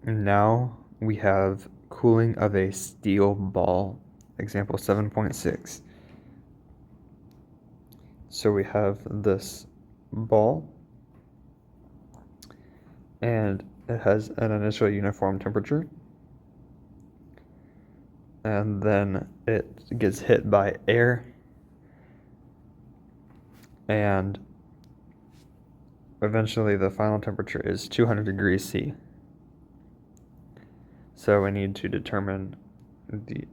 Now we have cooling of a steel ball, example 7.6. So we have this ball, and it has an initial uniform temperature, and then it gets hit by air, and eventually the final temperature is 200 degrees C. So we need to determine the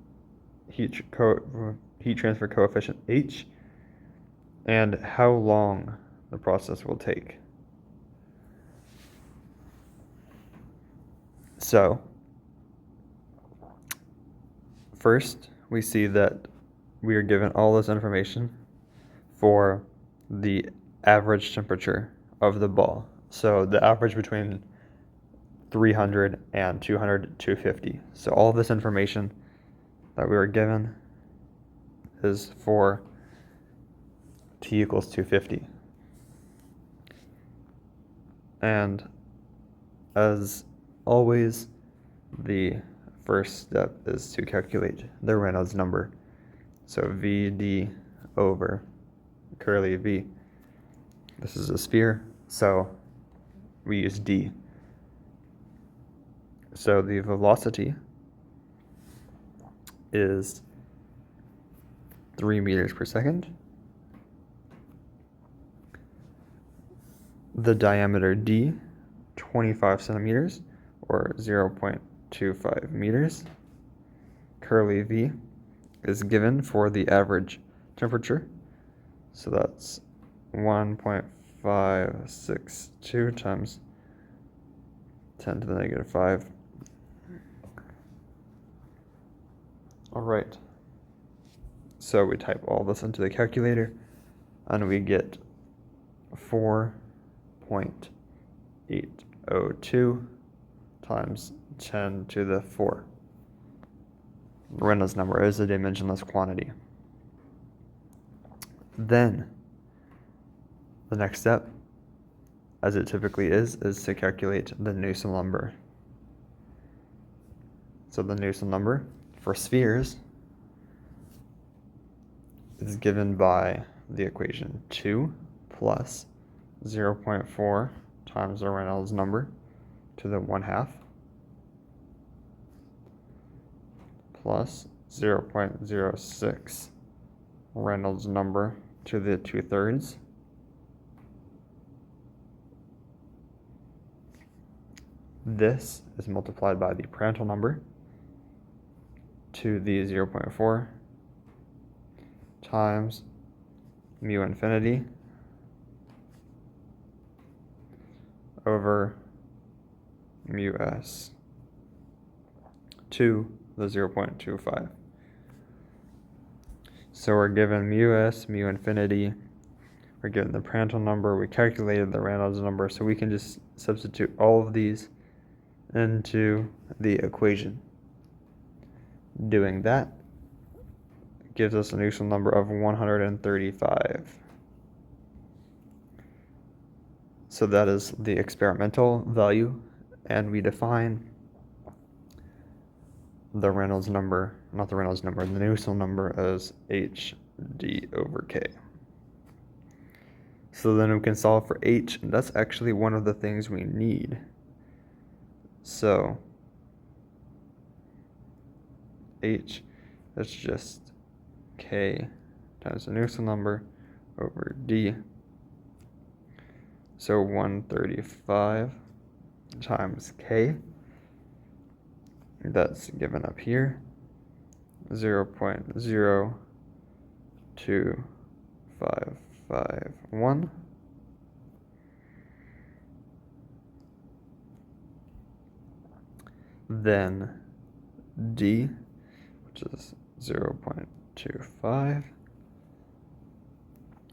heat transfer coefficient H and how long the process will take. So first, we see that we are given all this information for the average temperature of the ball. So the average between 300 and 200, 250. So all this information that we were given is for T equals 250. And as always, the first step is to calculate the Reynolds number. So VD over curly V. This is a sphere, so we use D. So the velocity is 3 meters per second. The diameter D, 25 centimeters, or 0.25 meters. Curly V is given for the average temperature. So that's 1.562 times 10 to the negative 5. All right. So we type all this into the calculator, and we get 4.802 times 10 to the 4. The Reynolds number is a dimensionless quantity. Then, the next step, as it typically is to calculate the Newton number. So the Newton number for spheres is given by the equation 2 plus 0.4 times the Reynolds number to the 1/2 plus 0.06 Reynolds number to the 2/3. This is multiplied by the Prandtl number to the 0.4 times mu infinity over mu s to the 0.25. So we're given mu s, mu infinity, we're given the Prandtl number, we calculated the Reynolds number, so we can just substitute all of these into the equation. Doing that gives us a Newton number of 135. So that is the experimental value, and we define the Reynolds number, not the Reynolds number, the Newton number as HD over K. So then we can solve for H, and that's actually one of the things we need. So H is just K times the Newton number over D. So 135 times K, that's given up here, 0.02551. Then D, which is 0.25.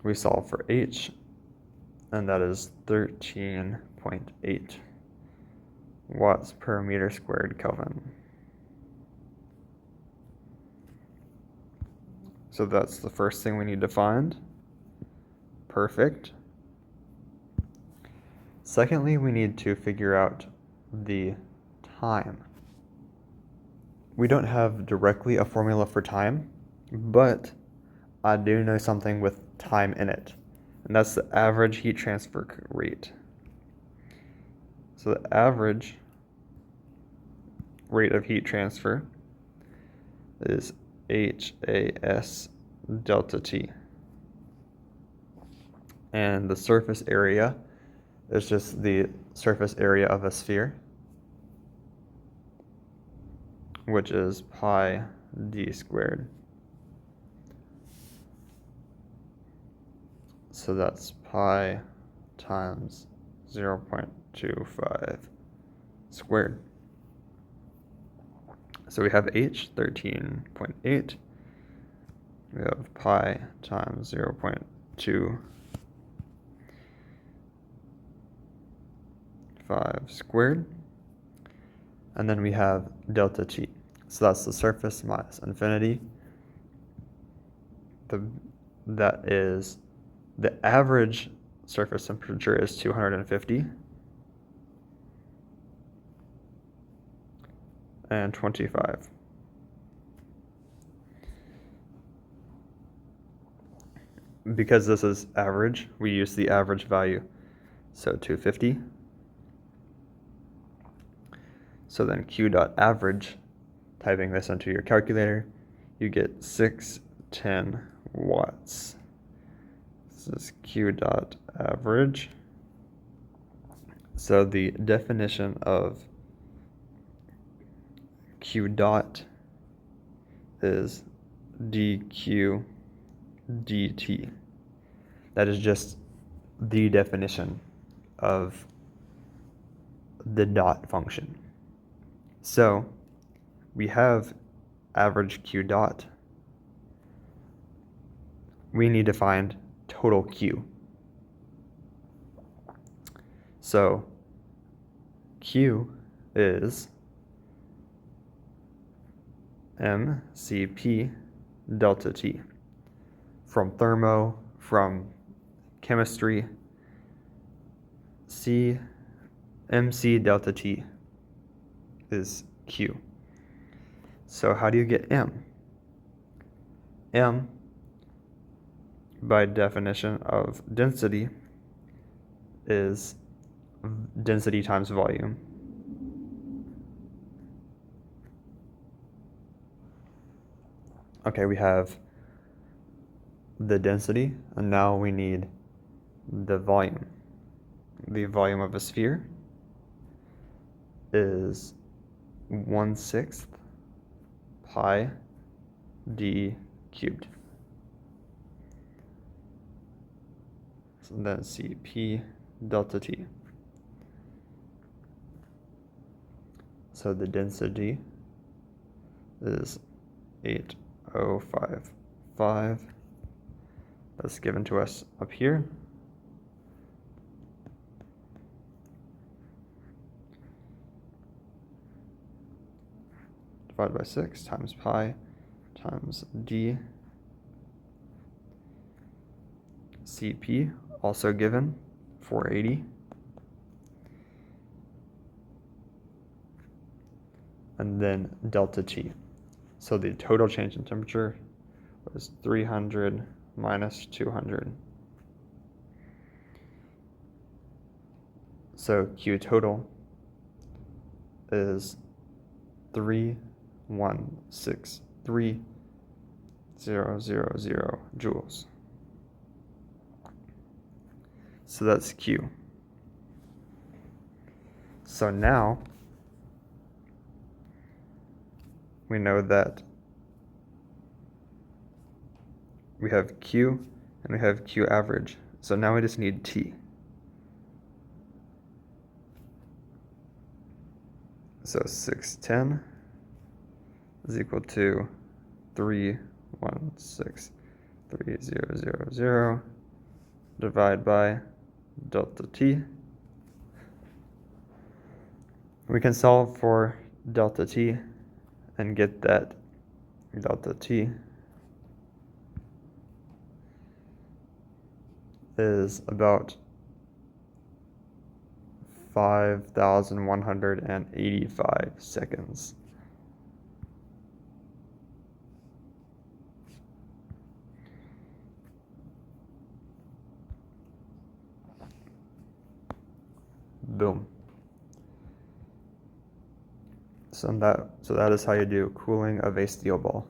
We solve for H, and that is 13.8 watts per meter squared Kelvin. So that's the first thing we need to find. Perfect. Secondly, we need to figure out the time. We don't have directly a formula for time, but I do know something with time in it, and that's the average heat transfer rate. So the average rate of heat transfer is HAS delta T. And the surface area is just the surface area of a sphere, which is pi d squared. So that's pi times 0.25 squared. So we have h, 13.8. We have pi times 0.25 squared. And then we have delta T. So that's the surface minus infinity. That is, the average surface temperature is 250. And 25. Because this is average, we use the average value. So 250. So then Q dot average, typing this into your calculator, you get 610 watts. This is Q dot average. So the definition of Q dot is dQ dt. That is just the definition of the dot function. So we have average Q dot. We need to find total Q. So Q is mCp delta T. From thermo, from chemistry, mc delta T is Q. So how do you get M? M, by definition of density, is density times volume. Okay, we have the density, and now we need the volume. The volume of a sphere is 1/6 pi d cubed. So then Cp delta T. So the density is 8055. That's given to us up here. Divided by 6 times pi times d. Cp also given 480. And then delta T. So the total change in temperature was 300 minus 200. So Q total is 3163000 joules. So that's Q. So now we know that we have Q and we have Q average. So now we just need T. So 610 is equal to 3163000 divided by delta T. We can solve for delta T and get that delta T is about 5,185 seconds. Boom. So that is how you do cooling of a steel ball.